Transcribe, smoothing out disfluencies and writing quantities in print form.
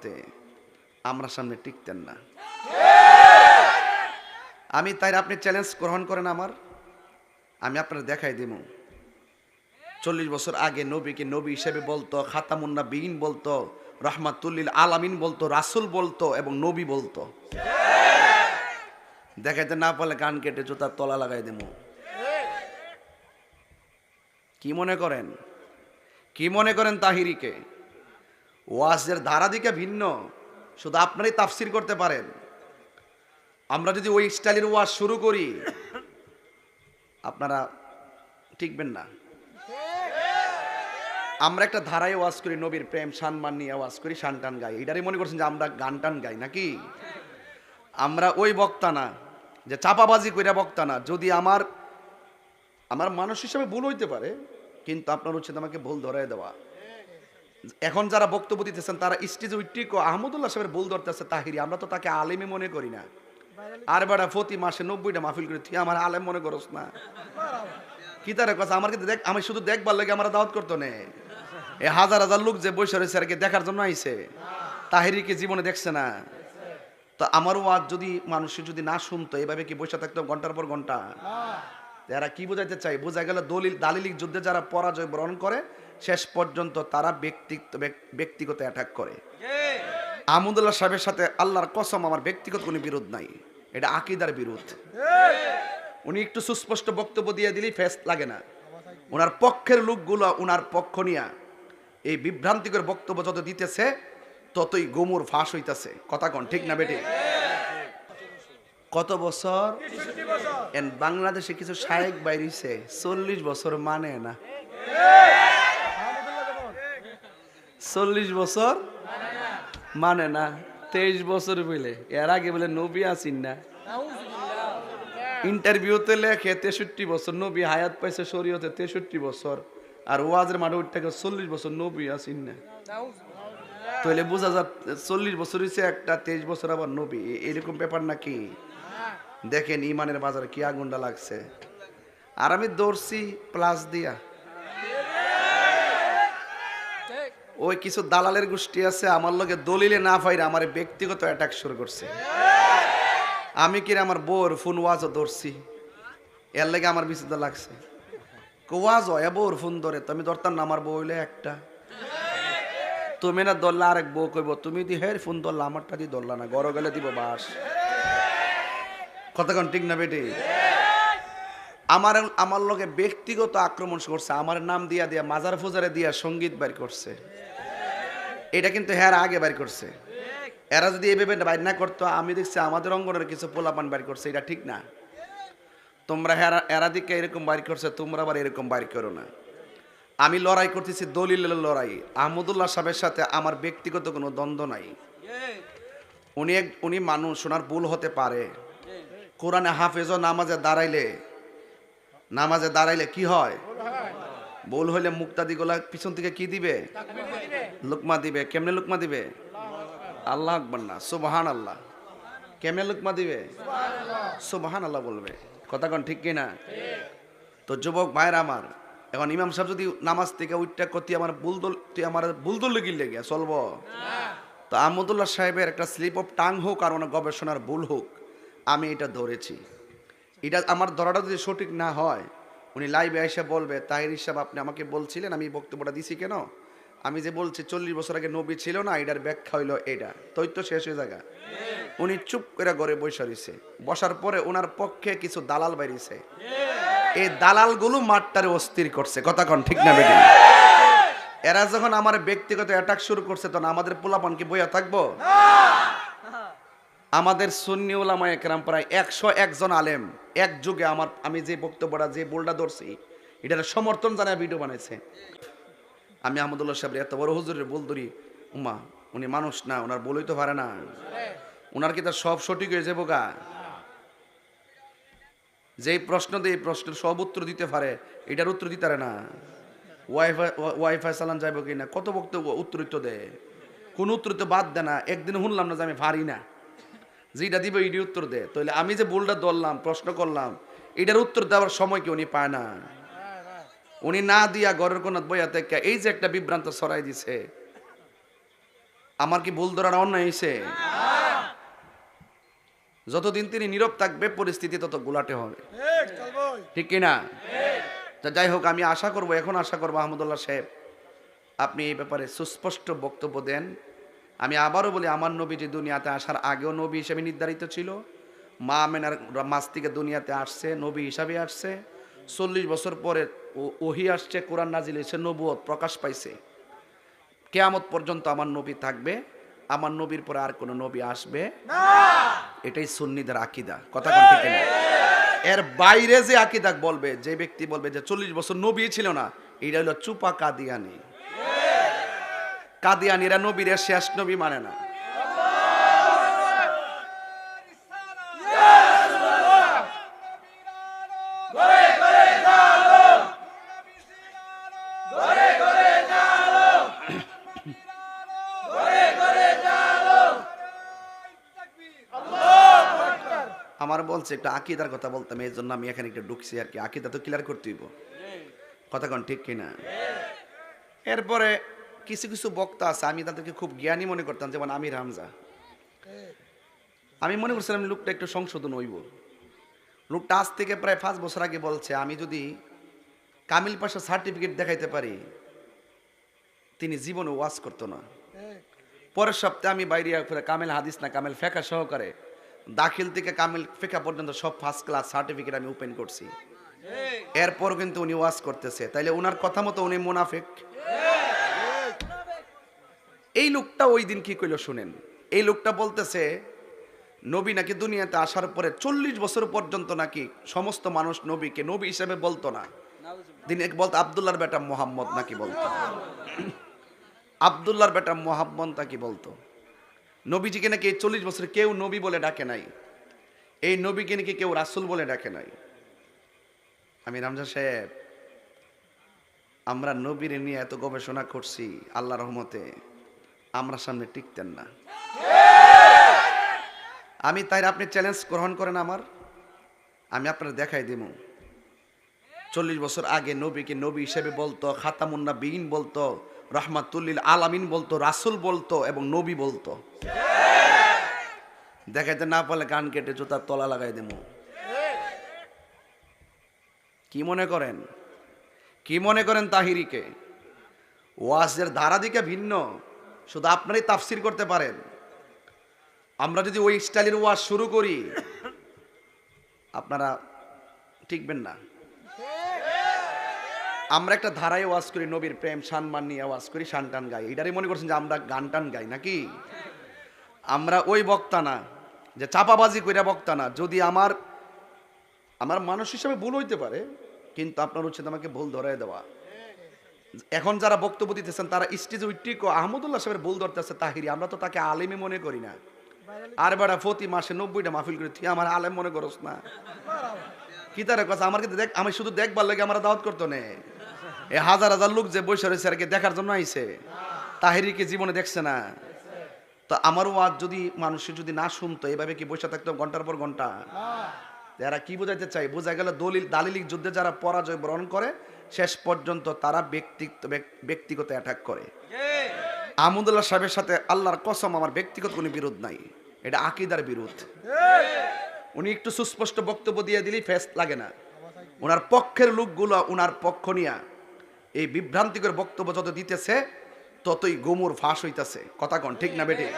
করতে আমরা সামনে টিকতেন না। আমি তাই আপনি চ্যালেঞ্জ গ্রহণ করেন আমি আপনার দেখাই দিব 40 বছর আগে নবীকে নবী হিসেবে বলতো, খাতামুন নবীন বলতো, রহমাতুল্লিল আলামিন বলতো, রাসূল বলতো এবং নবী বলতো। দেখাইতে না পারলে কান কেটে জুতার তলা লাগাই দেব। কি মনে করেন তাহিরিকে? ওয়াজের ধারা দিকে ভিন্ন, শুধু আপনারই তাফসির করতে পারেন। আমরা যদি ওই স্টাইলের ওয়াজ শুরু করি আপনারা টিকবেন না। আমরা একটা ধারায় ওয়াজ করি, নবীর প্রেম সম্মান নিয়ে ওয়াজ করি, শান টান গাই। এটারই মনে করছেন যে আমরা গান টান গাই নাকি? আমরা ওই বক্তা না যে চাপাবাজি কইরা বক্তা না। যদি আমার মানুষ হিসেবে ভুল হইতে পারে, কিন্তু আপনার উচিত আমাকে ভুল ধরাই দেওয়া। এখন যারা বক্তব্য দিতেছেন তারা স্টেজে উইটিকো আহমদুল্লাহ সাহেবের ভুল ধরতেছে তাহিরি, আমরা তো তাকে আলেমই মনে করি না। আর বেড়া প্রতি মাসে 90টা মাহফিল করে তুই আমার আলেম মনে করস না? কি তার কথা? আমার কিন্তু দেখ, আমি শুধু দেখবার লাগে আমার দাওয়াত করতো না। এই হাজার হাজার লোক যে বসে রয়েছে আর কি দেখার জন্য আইছে, তাহিরিকে জীবনে দেখছে না। তো আমার ওয়াজ যদি মানুষের যদি না শুনতো, এভাবে কি বসে থাকতো ঘন্টার পর ঘন্টা? এরা কি বোঝাইতে চাই? বোঝা গেল দালিলিক যুদ্ধে যারা পরাজয় বরণ করে শেষ পর্যন্ত তারা ব্যক্তিগত অ্যাটাক করে। আহমদুল্লাহ সাহেবের সাথে আল্লাহর কসম আমার ব্যক্তিগত কোনো বিরোধ নাই, এটা আকীদার বিরোধ। উনি একটু সুস্পষ্ট বক্তব্য দিয়ে দিলেই ফেস লাগে না। ওনার পক্ষের লোকগুলো ওনার পক্ষ নিয়ে এই বিভ্রান্তিকর বক্তব্য যত দিতেছে ততই গোমর ফাঁস হইতেছে। কথা কন ঠিক না বেটে? কত বছর বাংলাদেশে কিছু শায়েক বাইরিছে 40 বছর মানে না। 40 বছর মানে না, 23 বছর বলে। এর আগে বলে নবী আসিন না। ইন্টারভিউতে লেখে 63 বছর, নবী হায়াত পাইছে শরীয়তে 63 বছর, আর ওয়াজের মাঠে উঠে 40 বছর নবী আসিন না। তাহলে বোঝা যায় 40 বছর হয়েছে একটা, 23 বছর আবার নবী। এরকম ব্যাপার নাকি? দেখেন ইমানের বাজারে কি আগুনটা লাগছে। আর আমি দৌড়ছি প্লাস দিয়া। ওই কিছু দালালের গোষ্ঠী আছে আমার লগে দলিলে না পাইরা আমার ব্যক্তিগত অ্যাটাক শুরু করছে। আমি কি আমার বউর ফোন ওয়াজও ধরছি, এর লেগে আমার বিচিত্র লাগছে। ওয়াজ হয় বউর ফোন ধরে, তুমি ধরতাম না? আমার বউ হইলে একটা, তুমি না ধরলে আরেক বউ কইব তুমি দি হের ফোন ধরলা, আমারটা দিয়ে ধরলা না, গড় গেলে দিব বাস। কতক্ষণ ঠিক না বেটি? আমার লগে ব্যক্তিগত আক্রমণ করছে, আমার নাম দিয়া দিয়া মাজার ফুজারে দিয়া সঙ্গীত বাইর করছে। এটা কিন্তু হ্যাঁ আগে বাইর করছে। এরা যদি এভাবে বাইর না করতো, আমি দেখছি আমাদের অঙ্গনের কিছু পোলাপান বাইর করছে। এটা ঠিক না। তোমরা এরা দিকে এরকম বাইর করছে, তোমরা আবার এরকম বাইর করো না। আমি লড়াই করতেছি দলিলের লড়াই। আহমদুল্লাহ সাহেবের সাথে আমার ব্যক্তিগত কোনো দ্বন্দ্ব নাই। উনি মানুষ, ওনার ভুল হতে পারে। কোরআনে হাফেজও নামাজে দাঁড়াইলে কি হয়? ভুল হইলে মুক্তাদি গোলা পিছন থেকে কি দিবে? লুকমা দিবে। কেমনে লুকমা দিবে? আল্লাহ আকবার না, সুবহান আল্লাহ। কেমনে লুকমা দিবে? সুবহান আল্লাহ বলবে। কথা কোন ঠিক কিনা? তো যুবক ভাইরা আমার, এখন ইমাম সাহেব যদি নামাজ থেকে উঠটা করতে আমার বুলদল লেগে গিয়া চলবো? তো আহমদুল্লাহ সাহেবের একটা স্লিপ অফ টাং হোক আর ওনার গবেষণার ভুল হোক, আমি এটা ধরেছি। এটা আমার ধরাটা যদি সঠিক না হয়, উনি লাইভে এসে বলবে তাহির সাহেব আপনি আমাকে বলছিলেন, আমি বক্তব্যটা দিছি কেন? আমি যে বলছি 40 বছর আগে নবী ছিল না, এটার ব্যাখ্যা হইলো এটা। তো শেষ হয়ে জায়গা। উনি চুপ করে ঘরে বসে রয়েছে। বসার পরে ওনার পক্ষে কিছু দালাল বাইরেছে। এই দালালগুলো মাঠটারে অস্থির করছে। কথা কন ঠিক না বেটি? এরা যখন আমার ব্যক্তিগত অ্যাটাক শুরু করছে, তখন আমাদের পোলাপান কি বইয়া থাকবো? আমাদের সুন্নি উলামায়ে কেরাম প্রায় 101 জন আলেম এক যুগে আমি যে বক্তব্যটা যে বোল্ডা ধরছি এটার সমর্থন জানায় ভিডিও বানাইছে। আমি আহমদুল্লাহ সাহেবের এত বড় হুজুরের বল ধরি, উমা উনি মানুষ না, ওনার বলই তো পারে না। ওনার কি তার সব সঠিক হয়ে যাবো গা? যেই প্রশ্ন দেয় প্রশ্নের সব উত্তর দিতে পারে, এটার উত্তর দিতে পারে না। ওয়াইফাই চালান যাইব কিনা, কত বক্তব্য উত্তরিত দেয়, কোন উত্তর তো বাদ দেয় না। একদিন শুনলাম না যে আমি পারি না, যেটা দিব এটি উত্তর দেয়। তাহলে আমি যে বোল্ডা ধরলাম প্রশ্ন করলাম, এটার উত্তর দেওয়ার সময় কি উনি পায় না? উনি না দিয়া ঘরের কোন বইয়া থেকে এই যে একটা বিভ্রান্ত ছড়াই দিছে। আমার কি ভুল ধরার অন্যায় হয়েছে? যতদিন তিনি নীরব থাকবে পরিস্থিতি তত গোলাটে হবে, ঠিক কিনা? যাই হোক, আমি আশা করব, এখন আশা করবো আহমদুল্লাহ সাহেব আপনি এই ব্যাপারে সুস্পষ্ট বক্তব্য দেন। আমি আবারও বলি, আমার নবী যে দুনিয়াতে আসার আগেও নবী হিসেবে নির্ধারিত ছিল, মা আমেনার মাস থেকে দুনিয়াতে আসছে, নবী হিসাবে আসছে। 40 বছর পরে ওহী আসছে, কোরআন নাজিল হয়েছে, নবুয়ত প্রকাশ পাইছে। কিয়ামত পর্যন্ত আমার নবী থাকবে, আমার নবীর পরে আর কোনো নবী আসবে না। এটাই সুন্নিদের আকীদা, কথা কোন ঠিক না? এর বাইরে যে আকীদা বলবে, যে ব্যক্তি বলবে যে 40 বছর নবী ছিল না, এটা হলো চুপা কাদিয়ানি। কাদিয়ানিরা নবীর শেষ নবী মানে না। আমার বলছে একটু আকীদার কথা বলতাম, এই জন্য আমি এখানে একটু ঢুকছি আর কি। আকীদা তো ক্লিয়ার করতে হইব, কথা কোন ঠিক কিনা? এরপরে কিছু কিছু বক্তা আছে, আমি তাদেরকে খুব জ্ঞানী মনে করতাম, যেমন আমির হামজা। আমি মনে করছিলাম লোকটা একটু সংশোধন হইব। লোকটা আজ থেকে প্রায় 5 বছর আগে বলছে, আমি যদি কামিল পাশা সার্টিফিকেট দেখাইতে পারি, তিনি জীবনে ওয়াজ করতো না। পরের সপ্তাহে আমি বাইরে ফিরে কামেল হাদিস না কামেল ফেকা সহকারে দাখিল থেকে কামেল ফেকা পর্যন্ত সব ফার্স্ট ক্লাস সার্টিফিকেট আমি ওপেন করছি। এরপর কিন্তু উনি ওয়াজ করতেছে, তাইলে ওনার কথা মতো উনি মুনাফিক। এই লোকটা ওই দিন কি কইল শুনেন। এই লোকটা বলতেছে নবী নাকি দুনিয়াতে আসার পরে 40 বছর পর্যন্ত নাকি সমস্ত মানুষ নবীকে নবী হিসেবে বলতো না। দিন এক বলতো আব্দুল্লাহর বেটা মোহাম্মদ নাকি বলতো, আব্দুল্লাহর বেটা মোহাম্মদ নাকি বলতো। নবীজিকে নাকি এই 40 বছর কেউ নবী বলে ডাকে নাই, এই নবীকে নাকি কেউ রাসূল বলে ডাকে নাই। আমি রামজা সাহেব, আমরা নবীর নিয়ে এত গবেষণা করছি, আল্লাহ রহমতে আমরা সামনে টিকতেন না। আমি তাই আপনি চ্যালেঞ্জ গ্রহণ করেন আমার, আমি আপনার দেখাই দিব। 40 বছর আগে নবীকে নবী হিসেবে বলতো, খাতামুন নবীন বলতো, রহমাতুল্লিল আলামিন বলতো, রাসূল বলতো এবং নবী বলতো। দেখাইতে না পারলে কান কেটে জুতার তলা লাগাই দেব। কি মনে করেন, কি মনে করেন তাহিরিকে? ওয়াজের ধারা দিকে ভিন্ন, শুধু আপনারই তাফসির করতে পারেন। আমরা যদি ওই স্টাইলের ওয়াজ শুরু করি, আপনারা টিকবেন না। আমরা একটা ধারায় ওয়াজ করি, নবীর প্রেম সম্মান নিয়ে ওয়াজ করি, শান টান গাই। এটারই মনে করছেন যে আমরা গান টান গাই নাকি? আমরা ওই বক্তা না যে চাপাবাজি কইরা বক্তা না। যদি আমার মানুষ হিসেবে ভুল হইতে পারে, কিন্তু আপনার উচিত আমাকে ভুল ধরাই দেওয়া। এখন যারা বক্তব্য দিতেছেন তারা স্টেজে উইটিকো আহমদুল্লাহ সাহেবের ভুল ধরতেছে তাহিরি, আমরা তো তাকে আলেমই মনে করি না। আর বেড়া প্রতি মাসে 90টা মাহফিল করে তুই আমার আলেম মনে করস না? কি তার কথা? আমার কিন্তু দেখ, আমি শুধু দেখবার লাগে আমার দাওয়াত করতো না। এ হাজার হাজার লোক যে বসে রয়েছে আর কি দেখার জন্য আইছে, তাহিরিকে জীবনে দেখছে না। তো আমার ওয়াজ যদি মানুষের যদি না শুনতো, এভাবে কি বসে থাকতো ঘন্টার পর ঘন্টা? এরা কি বোঝাইতে চাই? বোঝা গেল দালিলিক যুদ্ধে যারা পরাজয় বরণ করে শেষ পর্যন্ত তারা ব্যক্তিগত অ্যাটাক করে। আহমদুল্লাহ সাহেবের সাথে আল্লাহর কসম আমার ব্যক্তিগত কোনো বিরোধ নাই, এটা আকীদার বিরোধ। উনি একটু সুস্পষ্ট বক্তব্য দিয়ে দিলেই ফেস লাগে না। ওনার পক্ষের লোকগুলো ওনার পক্ষ নিয়ে এই বিভ্রান্তিকর বক্তব্য যত দিতেছে, ততই গোমর ফাঁস হইতেছে। কথা কন ঠিক না বেটে?